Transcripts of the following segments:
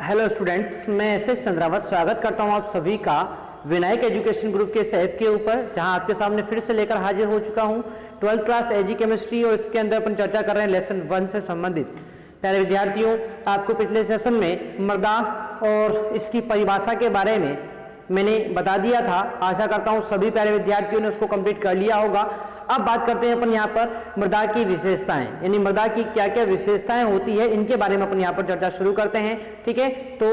Hello students, मैं S Chandrawat स्वागत करता हूं आप सभी का विनायक एजुकेशन ग्रुप के इस ऐप के ऊपर, जहां आपके सामने फिर से लेकर हाजिर हो चुका हूं 12th क्लास एजी केमिस्ट्री। और इसके अंदर अपन चर्चा कर रहे हैं लेसन 1 से संबंधित। प्यारे विद्यार्थियों, आपको पिछले सेशन में मृदा और इसकी परिभाषा के बारे में मैंने बता दिया था। आशा करता हूं सभी प्यारे विद्यार्थियों ने उसको कंप्लीट कर लिया होगा। अब बात करते हैं अपन यहाँ पर मृदा की विशेषताएं, यानी मृदा की क्या क्या विशेषताएं होती है, इनके बारे में अपन यहाँ पर चर्चा शुरू करते हैं। ठीक है, तो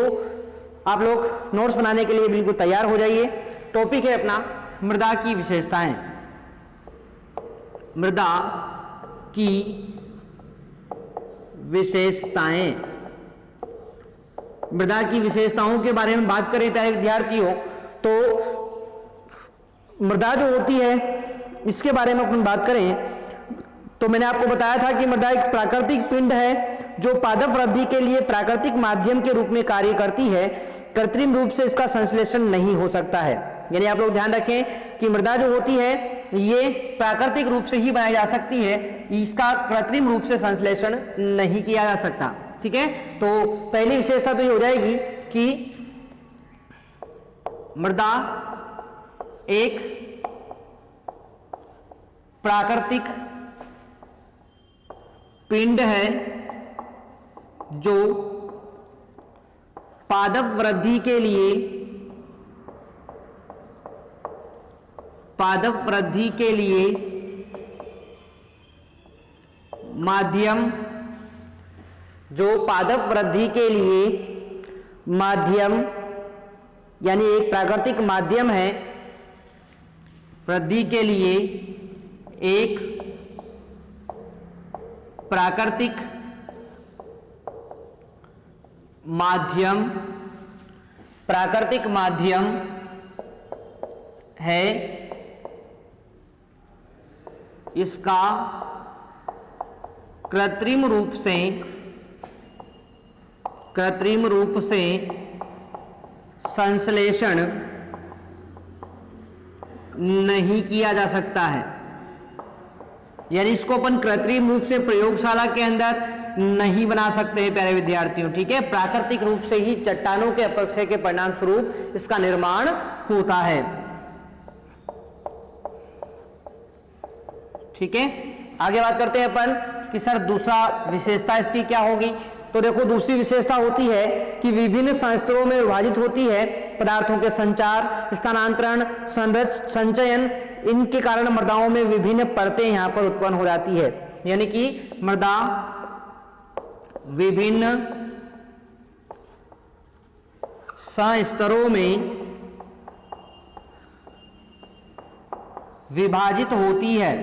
आप लोग नोट्स बनाने के लिए बिल्कुल तैयार हो जाइए। टॉपिक है अपना मृदा की विशेषताएं। मृदा की विशेषताएं, मृदा की विशेषताओं के बारे में बात करें प्यारे विद्यार्थियों, तो मृदा जो होती है इसके बारे में अपन बात करें तो मैंने आपको बताया था कि मृदा एक प्राकृतिक पिंड है जो पादप वृद्धि के लिए प्राकृतिक माध्यम के रूप में कार्य करती है। कृत्रिम रूप से इसका संश्लेषण नहीं हो सकता है। यानी आप लोग ध्यान रखें कि मृदा जो होती है ये प्राकृतिक रूप से ही बनाई जा सकती है, इसका कृत्रिम रूप से संश्लेषण नहीं किया जा सकता। ठीक है, तो पहली विशेषता तो ये हो जाएगी कि मृदा एक प्राकृतिक पिंड है जो पादप वृद्धि के लिए माध्यम, जो पादप वृद्धि के लिए माध्यम यानी एक प्राकृतिक माध्यम है, वृद्धि के लिए एक प्राकृतिक माध्यम है। इसका कृत्रिम रूप से संश्लेषण नहीं किया जा सकता है। यानी इसको अपन कृत्रिम रूप से प्रयोगशाला के अंदर नहीं बना सकते हैं प्यारे विद्यार्थियों। ठीक है, प्राकृतिक रूप से ही चट्टानों के अपक्षय के परिणाम स्वरूप इसका निर्माण होता है। ठीक है, आगे बात करते हैं अपन कि सर दूसरा विशेषता इसकी क्या होगी। तो देखो, दूसरी विशेषता होती है कि विभिन्न संस्तरों में विभाजित होती है। पदार्थों के संचार, स्थानांतरण, संचयन, इनके कारण मृदाओं में विभिन्न परतें यहां पर उत्पन्न हो जाती है। यानी कि मृदा विभिन्न संस्तरों में विभाजित होती है।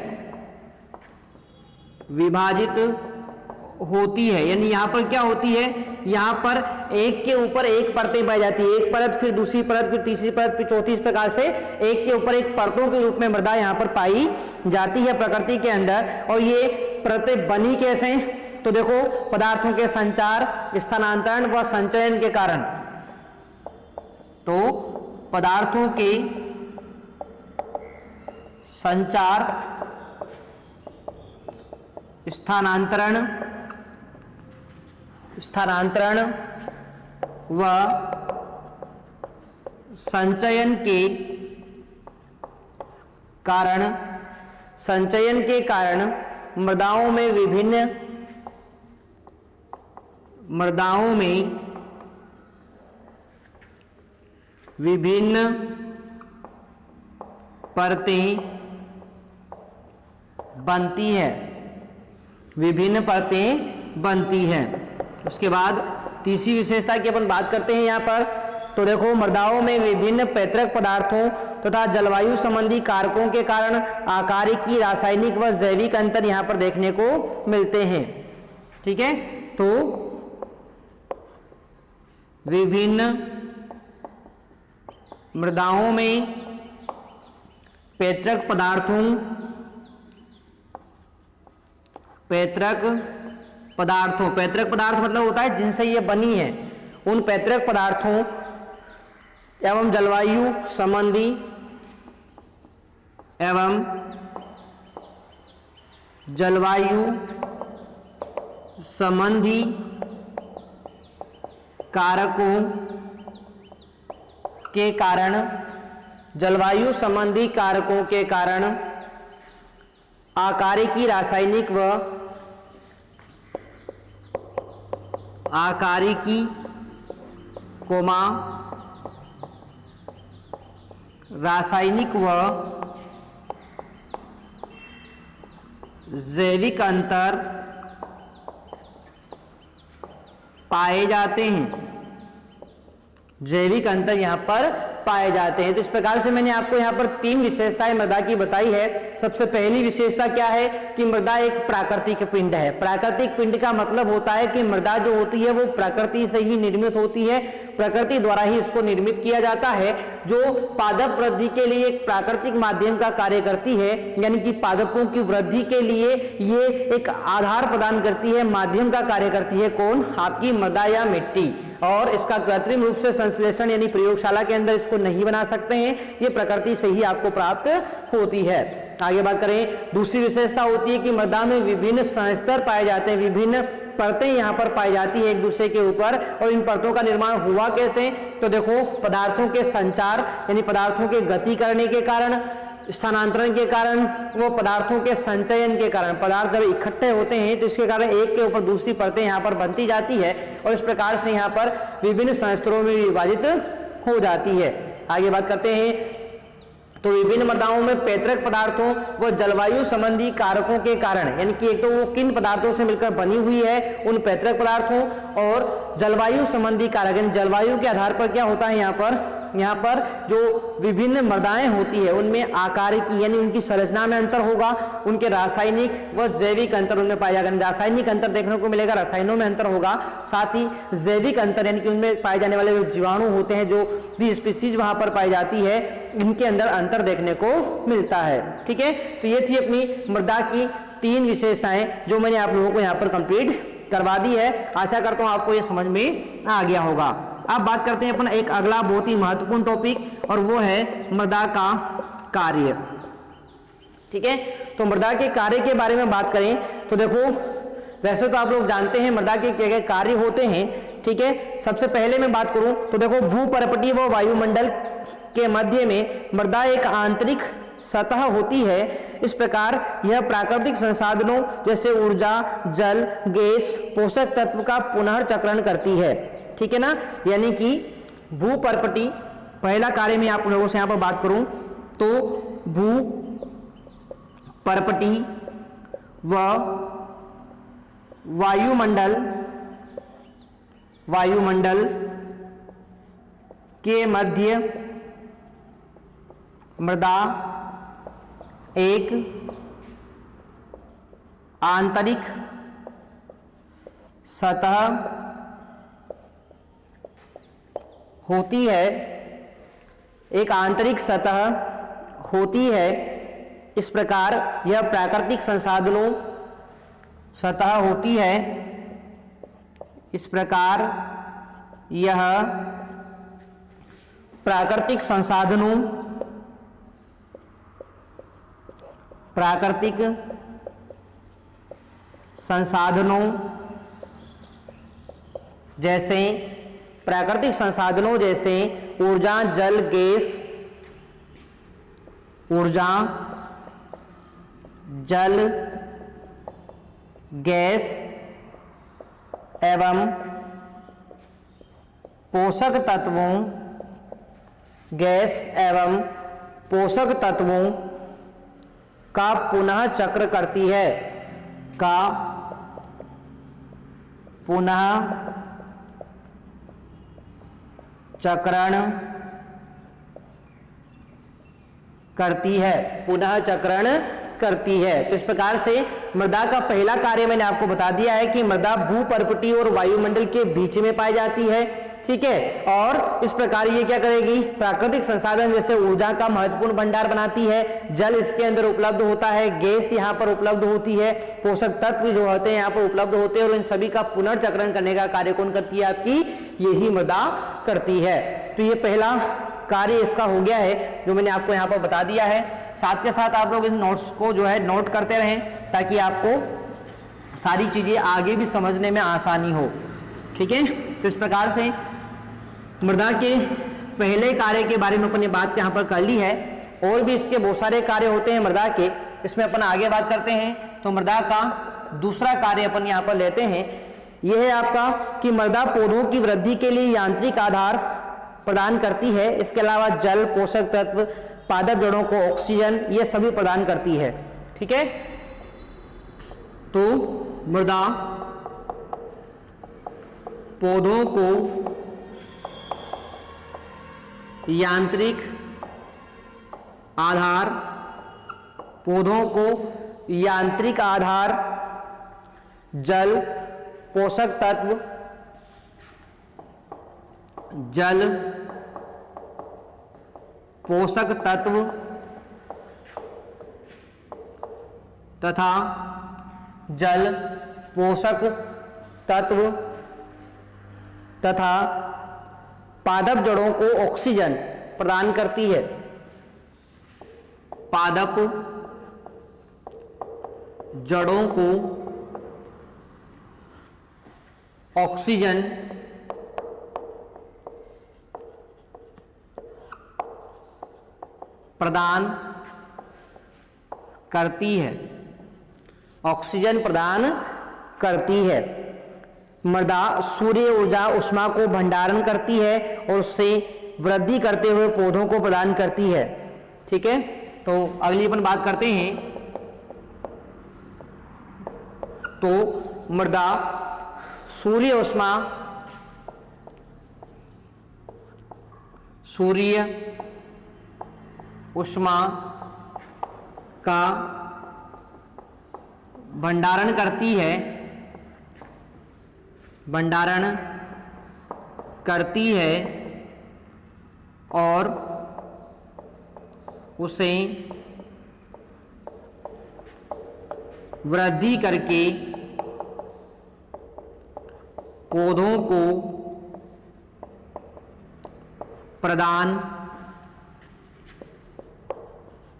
यानी यहां पर क्या होती है, यहां पर एक के ऊपर एक परतें पाई जाती है। एक परत, फिर दूसरी परत, फिर तीसरी परत, फिर चौथी, इस प्रकार से एक के ऊपर एक परतों के रूप में मृदा यहां पर पाई जाती है प्रकृति के अंदर। और ये परतें बनी कैसे, तो देखो, पदार्थों के संचार, स्थानांतरण व संचयन के कारण। तो पदार्थों के संचार, स्थानांतरण व संचयन के कारण मृदाओं में विभिन्न परतें बनती है। उसके बाद तीसरी विशेषता की अपन बात करते हैं यहाँ पर। तो देखो, मृदाओं में विभिन्न पैतृक पदार्थों तथा जलवायु संबंधी कारकों के कारण आकारिकी, रासायनिक व जैविक अंतर यहाँ पर देखने को मिलते हैं। ठीक है, तो विभिन्न मृदाओं में पैतृक पदार्थ मतलब होता है जिनसे ये बनी है, उन पैतृक पदार्थों एवं जलवायु संबंधी एवं जलवायु संबंधी कारकों के कारण, जलवायु संबंधी कारकों के कारण आकारिकी रासायनिक व आकारिकी कोमा रासायनिक व जैविक अंतर पाए जाते हैं। जैविक अंतर यहां पर पाए जाते हैं। तो इस प्रकार से मैंने आपको यहां पर 3 विशेषताएं मृदा की बताई है। सबसे पहली विशेषता क्या है कि मृदा एक प्राकृतिक पिंड है। प्राकृतिक पिंड का मतलब होता है कि मृदा जो होती है वो प्रकृति से ही निर्मित होती है, प्रकृति द्वारा ही इसको निर्मित किया जाता है, जो पादप वृद्धि के लिए एक प्राकृतिक माध्यम का कार्य करती है। यानी कि पादपों की वृद्धि के लिए ये एक आधार प्रदान करती है, माध्यम का कार्य करती है। कौन? आपकी मृदा या मिट्टी। और इसका कृत्रिम रूप से संश्लेषण यानी प्रयोगशाला के अंदर इसको नहीं बना सकते हैं, ये प्रकृति से ही आपको प्राप्त होती है। आगे बात करें, दूसरी विशेषता होती है कि मृदा में विभिन्न संस्तर पाए जाते हैं, विभिन्न परतें यहाँ पर पाई जाती है एक दूसरे के ऊपर। और इन परतों का निर्माण हुआ कैसे? तो देखो, पदार्थों के संचार यानी पदार्थों के गति करने के कारण, स्थानांतरण के कारण, वो पदार्थों के संचयन के कारण, पदार्थ जब इकट्ठे होते हैं तो इसके कारण एक के ऊपर दूसरी परतें यहाँ पर बनती जाती है और इस प्रकार से यहाँ पर विभिन्न संस्तरों में विभाजित हो जाती है। आगे बात करते हैं, तो विभिन्न मृदाओं में पैतृक पदार्थों व जलवायु संबंधी कारकों के कारण, यानी कि एक तो वो किन पदार्थों से मिलकर बनी हुई है, उन पैतृक पदार्थों और जलवायु संबंधी कारक, यानी जलवायु के आधार पर क्या होता है यहाँ पर जो विभिन्न मृदाएं होती है उनमें आकारिकी यानी उनकी संरचना में अंतर होगा, उनके रासायनिक व जैविक अंतर उनमें पाया जाएगा। रासायनिक अंतर देखने को मिलेगा, रसायनों में अंतर होगा, साथ ही जैविक अंतर यानी कि उनमें पाए जाने वाले जो जीवाणु होते हैं, जो भी स्पीसीज वहां पर पाई जाती है, इनके अंदर अंतर देखने को मिलता है। ठीक है, तो ये थी अपनी मृदा की 3 विशेषताएं जो मैंने आप लोगों को यहाँ पर कंप्लीट करवा दी है। आशा करता हूं आपको ये समझ में आ गया होगा। अब बात करते हैं अपन एक अगला बहुत ही महत्वपूर्ण टॉपिक, और वो है मृदा का कार्य। ठीक है, तो मृदा के कार्य के बारे में बात करें तो देखो, वैसे तो आप लोग जानते हैं मृदा के क्या क्या कार्य होते हैं। ठीक है, सबसे पहले मैं बात करूं तो देखो, भूपर्पटीय व वायुमंडल के मध्य में मृदा एक आंतरिक सतह होती है। इस प्रकार यह प्राकृतिक संसाधनों जैसे ऊर्जा, जल, गैस, पोषक तत्व का पुनर्चक्रण करती है। ठीक है ना, यानी कि भूपर्पटी, पहला कार्य में आप लोगों से यहां पर बात करूं तो भूपर्पटी व वायुमंडल के मध्य मृदा एक आंतरिक सतह होती है, एक आंतरिक सतह होती है। इस प्रकार यह प्राकृतिक संसाधनों सतह होती है। इस प्रकार यह प्राकृतिक संसाधनों जैसे ऊर्जा, जल, गैस एवं पोषक तत्वों का पुनः चक्र करती है, चक्रण करती है। तो इस प्रकार से मृदा का पहला कार्य मैंने आपको बता दिया है कि मृदा भूपर्पटी और वायुमंडल के बीच में पाई जाती है। ठीक है, और इस प्रकार ये क्या करेगी, प्राकृतिक संसाधन जैसे ऊर्जा का महत्वपूर्ण भंडार बनाती है, जल इसके अंदर उपलब्ध होता है, गैस यहाँ पर उपलब्ध होती है, पोषक तत्व जो होते हैं यहाँ पर उपलब्ध होते हैं, और इन सभी का पुनर्चक्रण करने का कार्य कौन करती है, आपकी यही मृदा करती है। तो ये पहला कार्य इसका हो गया है जो मैंने आपको यहाँ पर बता दिया है। साथ के साथ आप लोग इन नोट्स को जो है नोट करते रहें ताकि आपको सारी चीजें आगे भी समझने में आसानी हो। ठीक है, तो इस प्रकार से मृदा के पहले कार्य के बारे में अपनी बात यहाँ पर कर ली है, और भी इसके बहुत सारे कार्य होते हैं मृदा के, इसमें अपन आगे बात करते हैं। तो मृदा का दूसरा कार्य अपन यहाँ पर लेते हैं, यह है आपका कि मृदा पौधों की वृद्धि के लिए यांत्रिक आधार प्रदान करती है। इसके अलावा जल, पोषक तत्व, पादप जड़ों को ऑक्सीजन, ये सभी प्रदान करती है। ठीक है, तो मृदा पौधों को यांत्रिक आधार, पौधों को यांत्रिक आधार, जल, पोषक तत्व, जल, पोषक तत्व तथा जल, पोषक तत्व तथा पादप जड़ों को ऑक्सीजन प्रदान करती है। पादप जड़ों को ऑक्सीजन प्रदान करती है, ऑक्सीजन प्रदान करती है। मृदा सूर्य ऊर्जा उष्मा को भंडारण करती है और उससे वृद्धि करते हुए पौधों को प्रदान करती है। ठीक है, तो अगली अपन बात करते हैं। तो मृदा सूर्य उष्मा, सूर्य उष्मा का भंडारण करती है, भंडारण करती है और उसे वृद्धि करके पौधों को प्रदान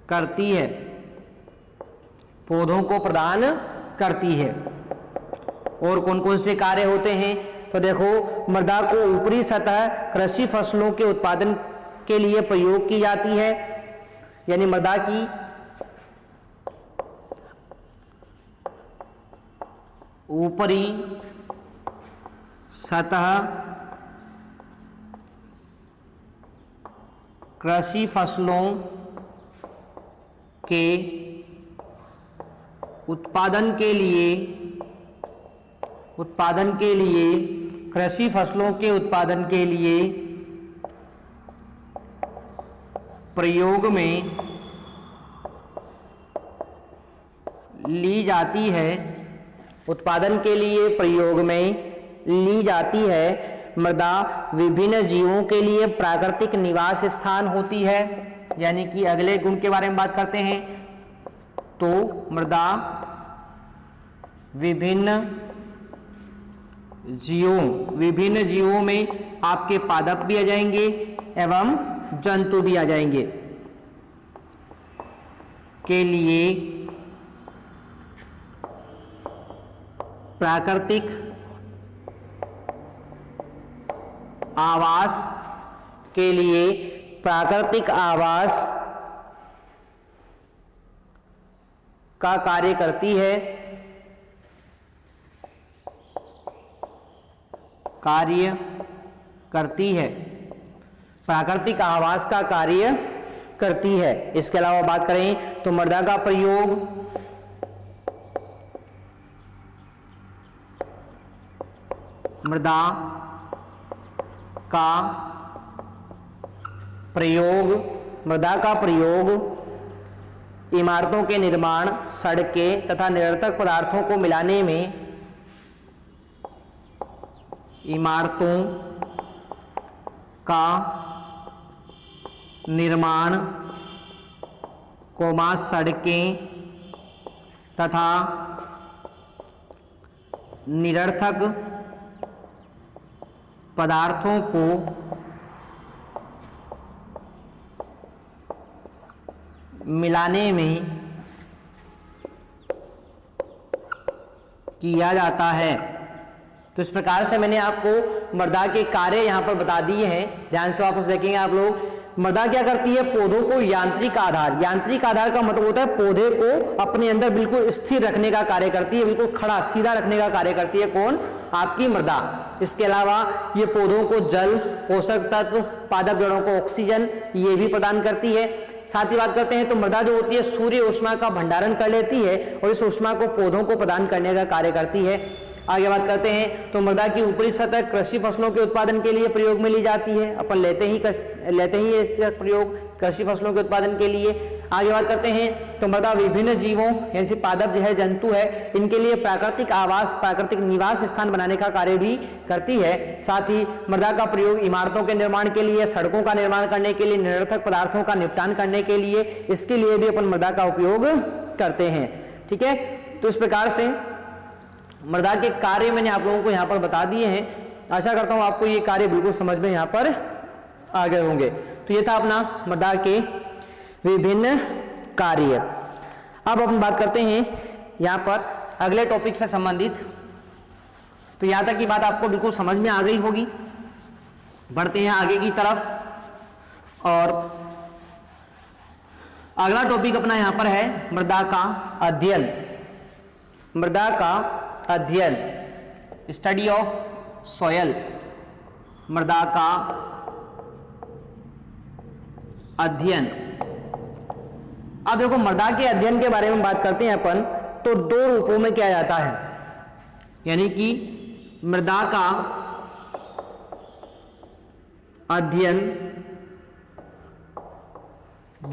करती है, पौधों को प्रदान करती है। और कौन कौन से कार्य होते हैं, तो देखो मृदा को ऊपरी सतह कृषि फसलों के उत्पादन के लिए प्रयोग की जाती है, यानी मृदा की ऊपरी सतह कृषि फसलों के उत्पादन के लिए कृषि फसलों के उत्पादन के लिए प्रयोग में ली जाती है, उत्पादन के लिए प्रयोग में ली जाती है। मृदा विभिन्न जीवों के लिए प्राकृतिक निवास स्थान होती है, यानी कि अगले गुण के बारे में बात करते हैं। तो मृदा विभिन्न जीवों में आपके पादप भी आ जाएंगे एवं जंतु भी आ जाएंगे के लिए प्राकृतिक आवास, के लिए प्राकृतिक आवास का कार्य करती है, प्राकृतिक आवास का कार्य करती है। इसके अलावा बात करें तो मृदा का प्रयोग इमारतों के निर्माण, सड़कें तथा निरर्थक पदार्थों को मिलाने में, इमारतों का निर्माण, सड़कें तथा निरर्थक पदार्थों को मिलाने में किया जाता है। तो इस प्रकार से मैंने आपको मृदा के कार्य यहाँ पर बता दिए हैं, ध्यान से वापस देखेंगे आप लोग। मृदा क्या करती है, पौधों को यांत्रिक आधार, यांत्रिक आधार का मतलब होता है पौधे को अपने अंदर बिल्कुल स्थिर रखने का कार्य करती है, बिल्कुल खड़ा सीधा रखने का कार्य करती है कौन, आपकी मृदा। इसके अलावा ये पौधों को जल, पोषक तत्व, पादप जड़ों को ऑक्सीजन ये भी प्रदान करती है। साथ ही बात करते हैं तो मृदा जो होती है सूर्य ऊष्मा का भंडारण कर लेती है और इस ऊष्मा को पौधों को प्रदान करने का कार्य करती है। आगे बात करते हैं तो मृदा की ऊपरी सतह कृषि फसलों के उत्पादन के लिए प्रयोग में ली जाती है, अपन लेते ही इसका प्रयोग कृषि फसलों के उत्पादन के लिए। आगे बात करते हैं तो मृदा विभिन्न जीवों जैसे पादप जो है, जंतु है, इनके लिए प्राकृतिक आवास, प्राकृतिक निवास स्थान बनाने का कार्य भी करती है। साथ ही मृदा का प्रयोग इमारतों के निर्माण के लिए, सड़कों का निर्माण करने के लिए, निरर्थक पदार्थों का निपटान करने के लिए, इसके लिए भी अपन मृदा का उपयोग करते हैं। ठीक है, तो इस प्रकार से मृदा के कार्य मैंने आप लोगों को यहाँ पर बता दिए हैं। आशा करता हूँ आपको ये कार्य बिल्कुल समझ में यहाँ पर आ गए होंगे। तो ये था अपना मृदा के विभिन्न कार्य। अब अपन बात करते हैं यहाँ पर अगले टॉपिक से संबंधित। तो यहाँ तक की बात आपको बिल्कुल समझ में आ गई होगी। बढ़ते हैं आगे की तरफ और अगला टॉपिक अपना यहाँ पर है मृदा का अध्ययन। मृदा का अध्ययन, स्टडी ऑफ सॉयल, मृदा का अध्ययन। अब देखो मृदा के अध्ययन के बारे में बात करते हैं अपन, तो दो रूपों में किया जाता है, यानी कि मृदा का अध्ययन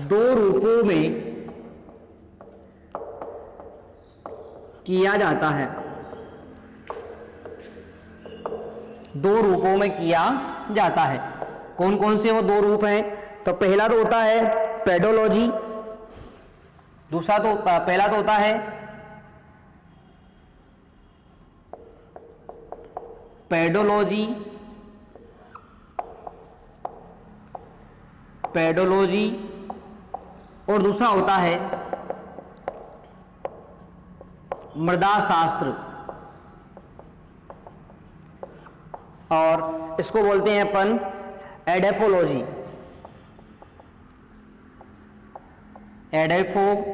दो रूपों में किया जाता है, दो रूपों में किया जाता है। कौन कौन से वो दो रूप हैं, तो पहला तो होता है पेडोलॉजी, दूसरा तो पहला तो होता है पेडोलॉजी, पेडोलॉजी और दूसरा होता है मृदा शास्त्र, और इसको बोलते हैं अपन एडेफोलॉजी, एडेफोलॉजी।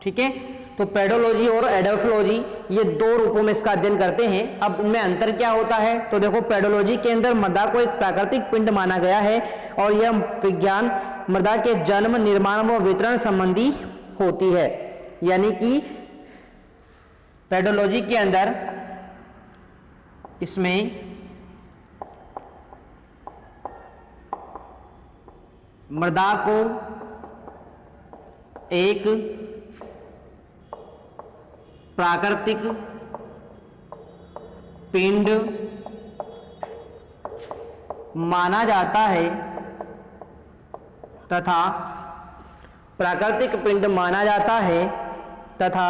ठीक है, तो पेडोलॉजी और एडेफोलॉजी ये दो रूपों में इसका अध्ययन करते हैं। अब इनमें अंतर क्या होता है, तो देखो पेडोलॉजी के अंदर मृदा को एक प्राकृतिक पिंड माना गया है और यह विज्ञान मृदा के जन्म, निर्माण व वितरण संबंधी होती है। यानी कि पेडोलॉजी के अंदर इसमें मृदा को एक प्राकृतिक पिंड माना जाता है तथा प्राकृतिक पिंड माना जाता है तथा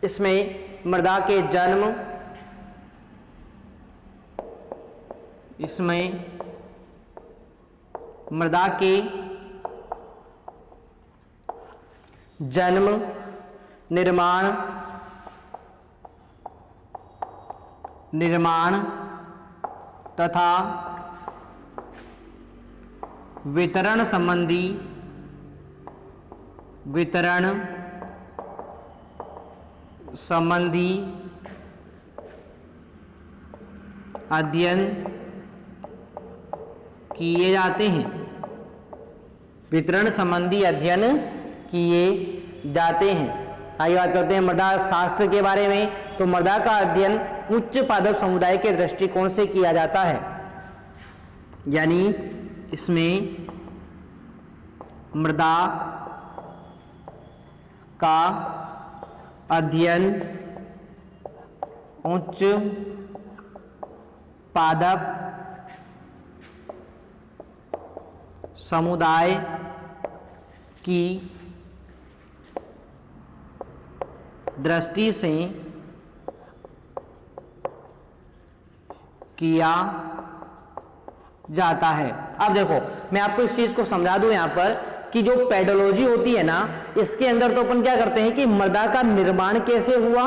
इसमें मृदा के जन्म, इसमें मृदा के जन्म, निर्माण तथा वितरण संबंधी अध्ययन किए जाते हैं, वितरण संबंधी अध्ययन किए जाते हैं। आगे बात करते हैं मृदा शास्त्र के बारे में। तो मृदा का अध्ययन उच्च पादप समुदाय के दृष्टिकोण से किया जाता है, यानी इसमें मृदा का अध्ययन उच्च पादप समुदाय की दृष्टि से किया जाता है। अब देखो मैं आपको इस चीज को समझा दूं यहाँ पर कि जो पेडोलॉजी होती है ना, इसके अंदर तो अपन क्या करते हैं कि मृदा का निर्माण कैसे हुआ,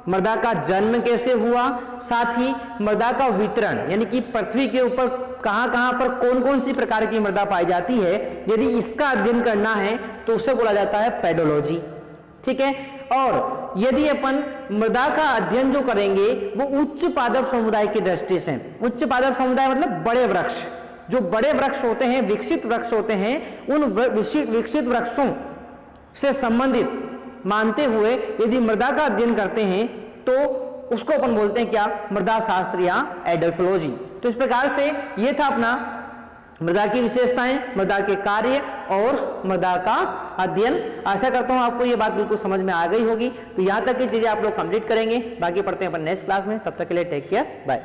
मृदा का जन्म कैसे हुआ, साथ ही मृदा का वितरण, यानी कि पृथ्वी के ऊपर कहां कहां पर कौन कौन सी प्रकार की मृदा पाई जाती है, यदि इसका अध्ययन करना है तो उसे बोला जाता है पेडोलॉजी। ठीक है। और यदि अपन मृदा का अध्ययन जो करेंगे वो उच्च पादप समुदाय की दृष्टि से, उच्च पादप समुदाय मतलब बड़े वृक्ष, जो बड़े वृक्ष होते हैं, विकसित वृक्ष होते हैं, उन विकसित वृक्षों से संबंधित मानते हुए यदि मृदा का अध्ययन करते हैं तो उसको अपन बोलते हैं क्या, मृदा शास्त्र या एडोफोलॉजी। तो इस प्रकार से ये था अपना मृदा की विशेषताएं, मृदा के कार्य और मृदा का अध्ययन। आशा करता हूं आपको ये बात बिल्कुल समझ में आ गई होगी। तो यहां तक की चीजें आप लोग कंप्लीट करेंगे, बाकी पढ़ते हैं अपन नेक्स्ट क्लास में। तब तक के लिए टेक केयर, बाय।